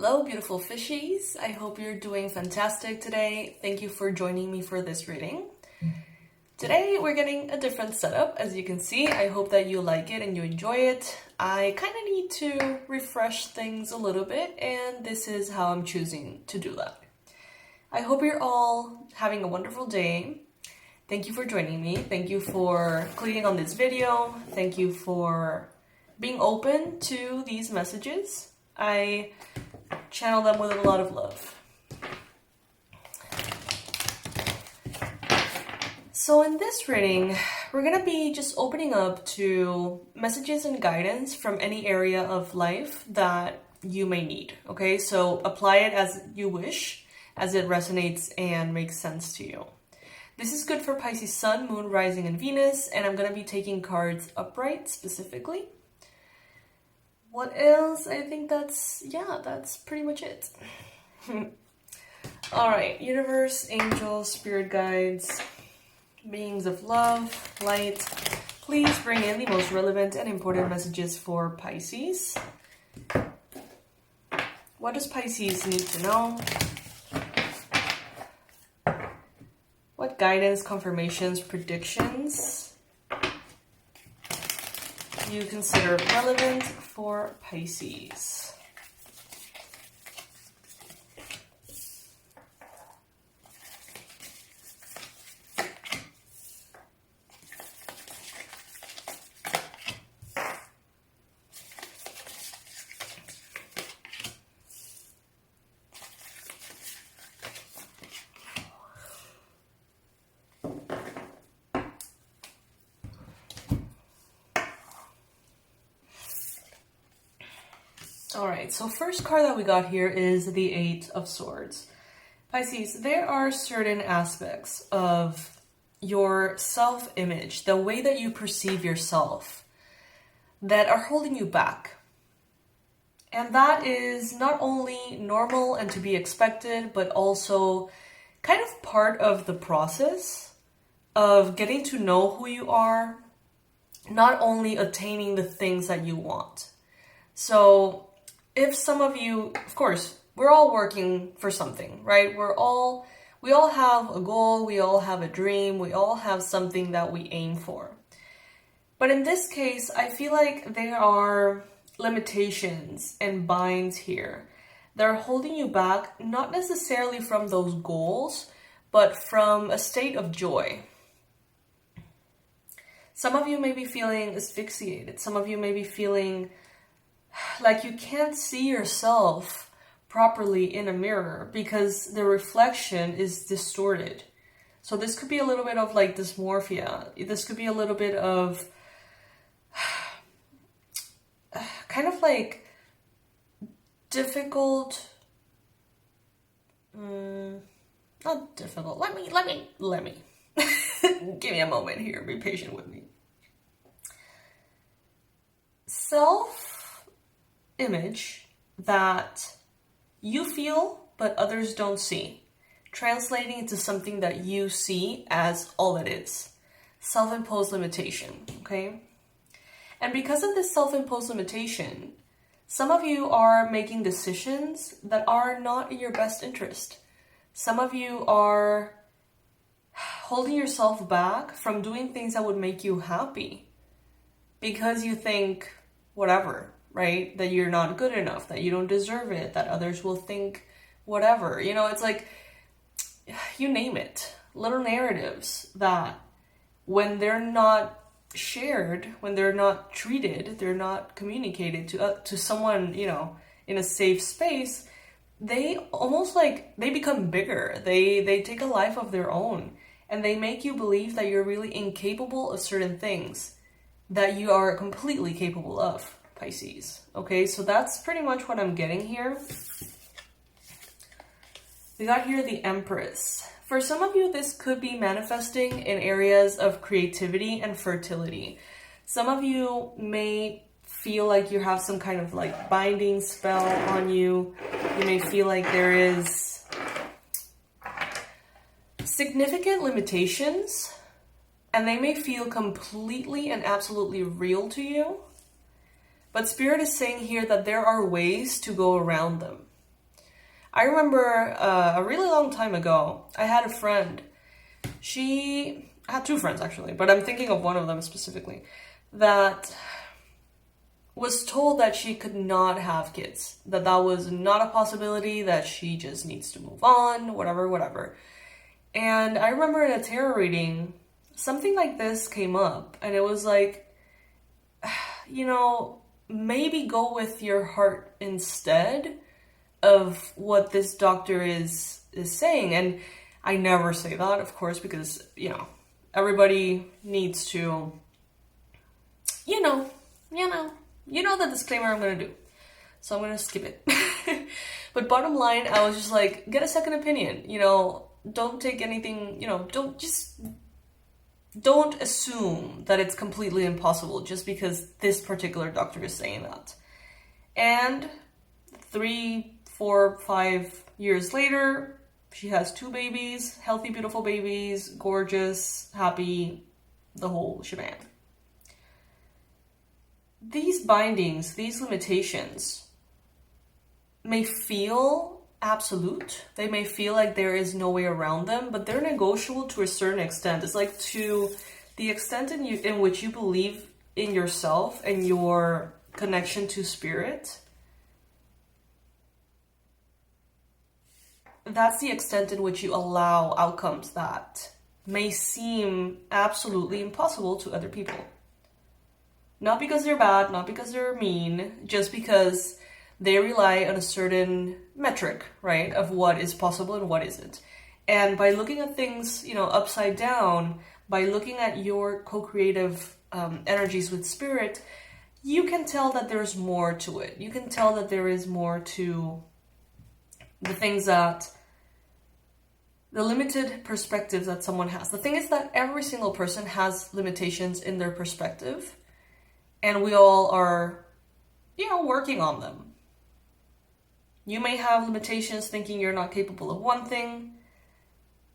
Hello, beautiful fishies. I hope you're doing fantastic today. Thank you for joining me for this reading. Today, we're getting a different setup, as you can see. I hope that you like it and you enjoy it. I kind of need to refresh things a little bit, and this is how I'm choosing to do that. I hope you're all having a wonderful day. Thank you for joining me. Thank you for clicking on this video. Thank you for being open to these messages. I channel them with a lot of love. So in this reading, we're going to be just opening up to messages and guidance from any area of life that you may need, okay? So apply it as you wish, as it resonates and makes sense to you. This is good for Pisces Sun, Moon, Rising, and Venus, and I'm going to be taking cards upright specifically. What else? I think that's pretty much it. All right, universe, angels, spirit guides, beings of love, light, please bring in the most relevant and important messages for Pisces. What does Pisces need to know? What guidance, confirmations, predictions you consider relevant for Pisces? All right, so first card that we got here is the Eight of Swords. Pisces, there are certain aspects of your self-image, the way that you perceive yourself, that are holding you back. And that is not only normal and to be expected, but also kind of part of the process of getting to know who you are, not only attaining the things that you want. So if some of you, of course, we're all working for something, right? We all have a goal, we all have a dream, we all have something that we aim for. But in this case, I feel like there are limitations and binds here that are holding you back, not necessarily from those goals, but from a state of joy. Some of you may be feeling asphyxiated. Some of you may be feeling like you can't see yourself properly in a mirror because the reflection is distorted. So this could be a little bit of like dysmorphia. This could be a little bit of kind of like difficult, not difficult. Let me, give me a moment here. Be patient with me. Self-image that you feel but others don't see, translating into something that you see as all it is. Self-imposed limitation, okay? And because of this self-imposed limitation, some of you are making decisions that are not in your best interest. Some of you are holding yourself back from doing things that would make you happy because you think whatever, right? That you're not good enough, that you don't deserve it, that others will think whatever. You know, it's like, you name it. Little narratives that when they're not shared, when they're not treated, they're not communicated to someone, you know, in a safe space, they almost like, they become bigger. They take a life of their own, and they make you believe that you're really incapable of certain things that you are completely capable of, Pisces. Okay, so that's pretty much what I'm getting here. We got here the Empress. For some of you, this could be manifesting in areas of creativity and fertility. Some of you may feel like you have some kind of like binding spell on you. You may feel like there is significant limitations, and they may feel completely and absolutely real to you. But Spirit is saying here that there are ways to go around them. I remember a really long time ago, I had a friend. I had two friends actually, but I'm thinking of one of them specifically, that was told that she could not have kids, that was not a possibility, that she just needs to move on, whatever. And I remember in a tarot reading, something like this came up, and it was like, you know, maybe go with your heart instead of what this doctor is saying. And I never say that, of course, because, you know, everybody needs to, you know the disclaimer I'm going to do. So I'm going to skip it. But bottom line, I was just like, get a second opinion. You know, don't take anything, you know, don't assume that it's completely impossible just because this particular doctor is saying that. And 3, 4, 5 years later, she has 2 babies, healthy, beautiful babies, gorgeous, happy, the whole shebang. These bindings, these limitations may feel absolute. They may feel like there is no way around them, but they're negotiable to a certain extent. It's like to the extent in which you believe in yourself and your connection to spirit. That's the extent in which you allow outcomes that may seem absolutely impossible to other people. Not because they're bad, not because they're mean, just because they rely on a certain metric, right, of what is possible and what isn't. And by looking at things, you know, upside down, by looking at your co-creative energies with spirit, you can tell that there's more to it. You can tell that there is more to the things that, the limited perspectives that someone has. The thing is that every single person has limitations in their perspective, and we all are, you know, working on them. You may have limitations thinking you're not capable of one thing,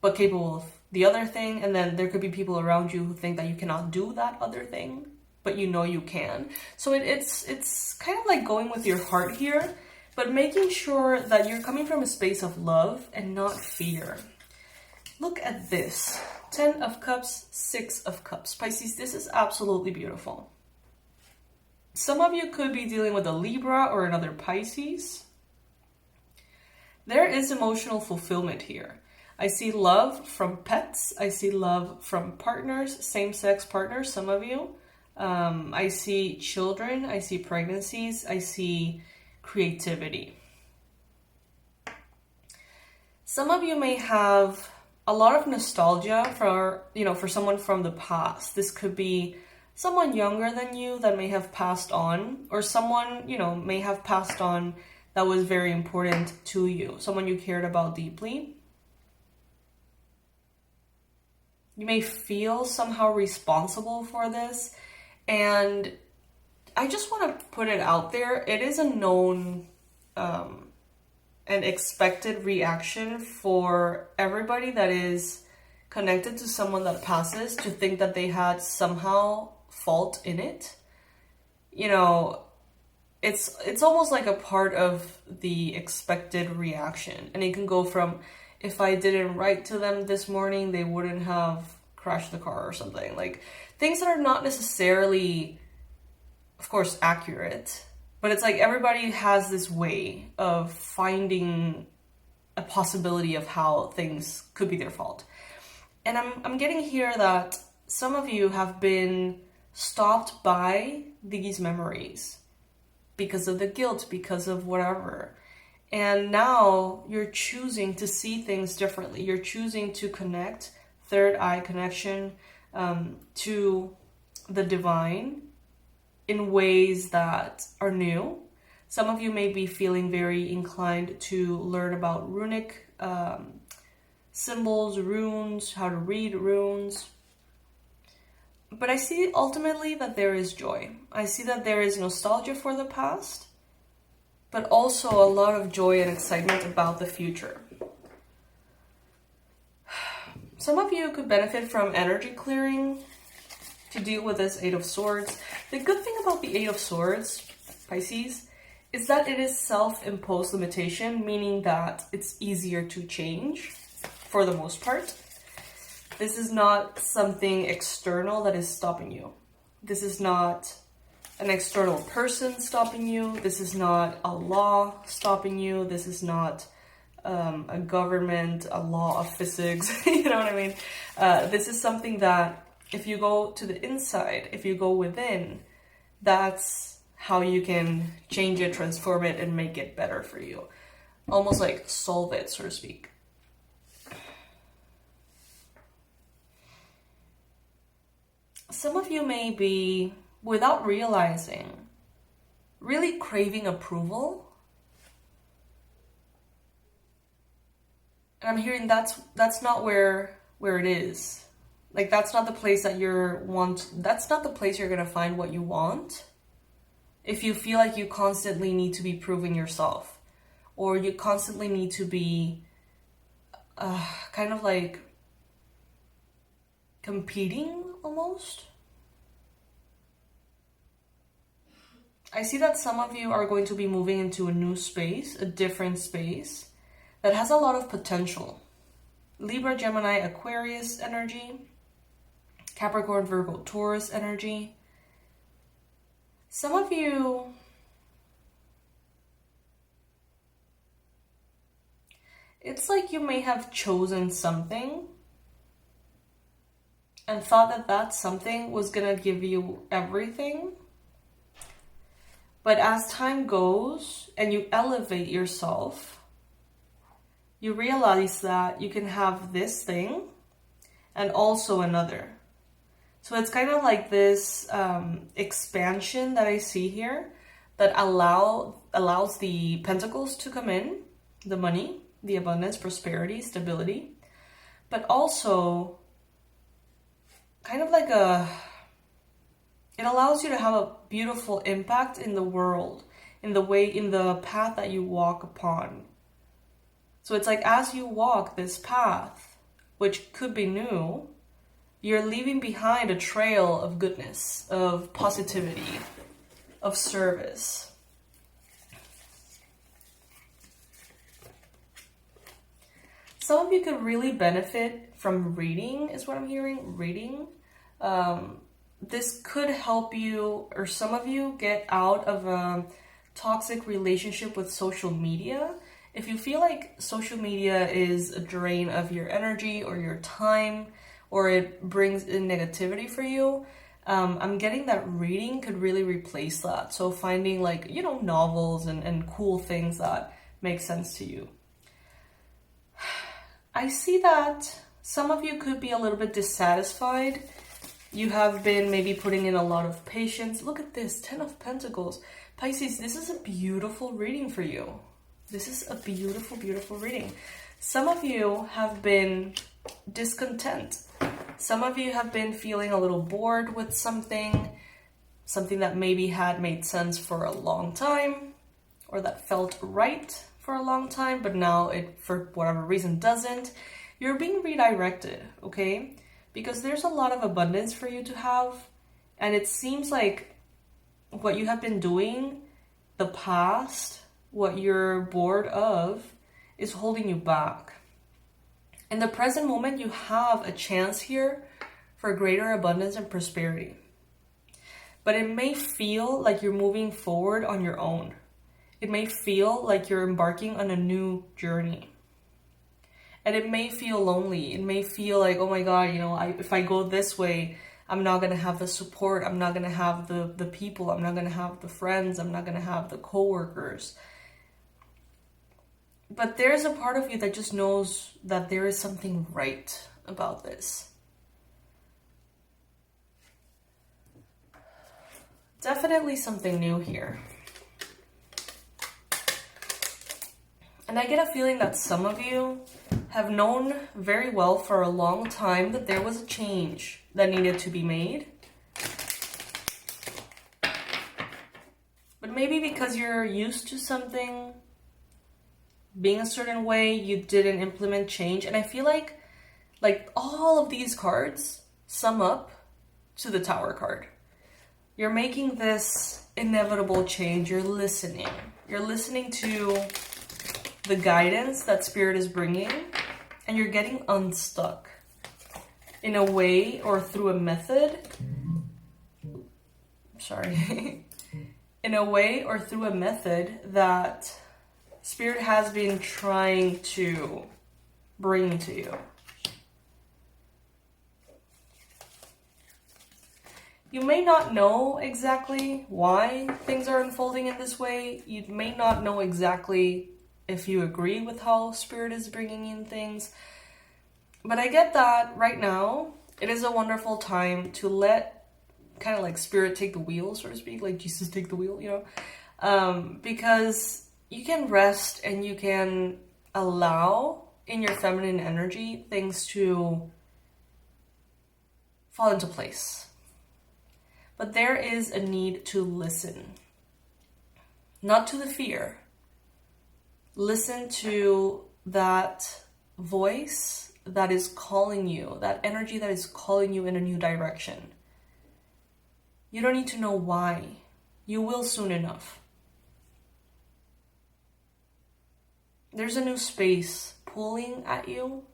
but capable of the other thing. And then there could be people around you who think that you cannot do that other thing, but you know you can. So it's kind of like going with your heart here, but making sure that you're coming from a space of love and not fear. Look at this. 10 of Cups, 6 of Cups. Pisces, this is absolutely beautiful. Some of you could be dealing with a Libra or another Pisces. There is emotional fulfillment here. I see love from pets. I see love from partners, same-sex partners, some of you. I see children. I see pregnancies. I see creativity. Some of you may have a lot of nostalgia for someone from the past. This could be someone younger than you that may have passed on, or someone, you know, may have passed on that was very important to you, someone you cared about deeply. You may feel somehow responsible for this, and I just want to put it out there. It is a known and expected reaction for everybody that is connected to someone that passes to think that they had somehow fault in it. You know, it's almost like a part of the expected reaction. And it can go from, if I didn't write to them this morning, they wouldn't have crashed the car or something. Like things that are not necessarily, of course, accurate, but it's like everybody has this way of finding a possibility of how things could be their fault. And I'm getting here that some of you have been stopped by these memories because of the guilt, because of whatever. And now you're choosing to see things differently. You're choosing to connect, third eye connection, to the divine in ways that are new. Some of you may be feeling very inclined to learn about runic symbols, runes, how to read runes. But I see ultimately that there is joy. I see that there is nostalgia for the past, but also a lot of joy and excitement about the future. Some of you could benefit from energy clearing to deal with this 8 of Swords. The good thing about the 8 of Swords, Pisces, is that it is self-imposed limitation, meaning that it's easier to change for the most part. This is not something external that is stopping you. This is not an external person stopping you. This is not a law stopping you. This is not a government, a law of physics. You know what I mean? This is something that if you go to the inside, if you go within, that's how you can change it, transform it, and make it better for you. Almost like solve it, so to speak. Some of you may be, without realizing, really craving approval. And I'm hearing that's not where it is. Like, that's not the place that that's not the place you're gonna find what you want. If you feel like you constantly need to be proving yourself, or you constantly need to be kind of like competing almost. I see that some of you are going to be moving into a new space, a different space that has a lot of potential. Libra, Gemini, Aquarius energy, Capricorn, Virgo, Taurus energy. Some of you it's like you may have chosen something and thought that that something was gonna give you everything. But as time goes and you elevate yourself, you realize that you can have this thing and also another. So it's kind of like this expansion that I see here that allows the pentacles to come in, the money, the abundance, prosperity, stability, but also kind of like it allows you to have a beautiful impact in the world, in the path that you walk upon. So it's like as you walk this path, which could be new, you're leaving behind a trail of goodness, of positivity, of service. Some of you could really benefit from reading, is what I'm hearing, reading. This could help you, or some of you, get out of a toxic relationship with social media. If you feel like social media is a drain of your energy or your time, or it brings in negativity for you, I'm getting that reading could really replace that. So finding like, novels and cool things that make sense to you. I see that some of you could be a little bit dissatisfied. You have been maybe putting in a lot of patience. Look at this, 10 of Pentacles. Pisces, this is a beautiful reading for you. This is a beautiful, beautiful reading. Some of you have been discontent. Some of you have been feeling a little bored with something that maybe had made sense for a long time, or that felt right for a long time, but now it, for whatever reason, doesn't. You're being redirected, okay? Because there's a lot of abundance for you to have, and it seems like what you have been doing, the past, what you're bored of, is holding you back. In the present moment, you have a chance here for greater abundance and prosperity. But it may feel like you're moving forward on your own. It may feel like you're embarking on a new journey. And it may feel lonely. It may feel like, oh my God, if I go this way, I'm not going to have the support. I'm not going to have the people. I'm not going to have the friends. I'm not going to have the coworkers. But there's a part of you that just knows that there is something right about this. Definitely something new here. And I get a feeling that some of you have known very well for a long time that there was a change that needed to be made. But maybe because you're used to something being a certain way, you didn't implement change. And I feel like all of these cards sum up to the Tower card. You're making this inevitable change. You're listening. You're listening to the guidance that Spirit is bringing, and you're getting unstuck in a way or through a method. Sorry. In a way or through a method that Spirit has been trying to bring to you. You may not know exactly why things are unfolding in this way. You may not know exactly if you agree with how Spirit is bringing in things. But I get that right now, it is a wonderful time to let kind of like Spirit take the wheel, so to speak, like Jesus take the wheel, you know? Because you can rest and you can allow in your feminine energy things to fall into place. But there is a need to listen. Not to the fear. Listen to that voice that is calling you, that energy that is calling you in a new direction. You don't need to know why. You will soon enough. There's a new space pulling at you.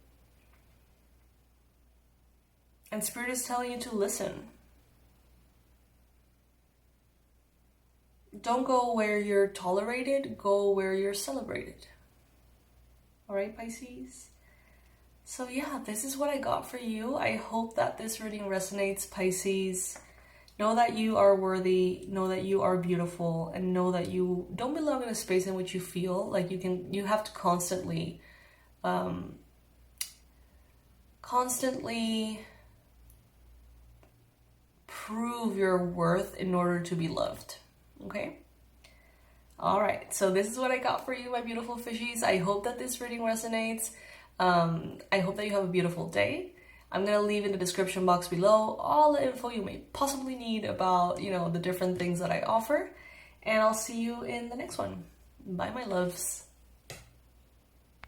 And Spirit is telling you to listen. Don't go where you're tolerated, go where you're celebrated. Alright, Pisces? So yeah, this is what I got for you. I hope that this reading resonates, Pisces. Know that you are worthy, know that you are beautiful, and know that you don't belong in a space in which you feel like you have to constantly prove your worth in order to be loved. Okay? Alright, so this is what I got for you, my beautiful fishies. I hope that this reading resonates. I hope that you have a beautiful day. I'm going to leave in the description box below all the info you may possibly need about, you know, the different things that I offer. And I'll see you in the next one. Bye, my loves.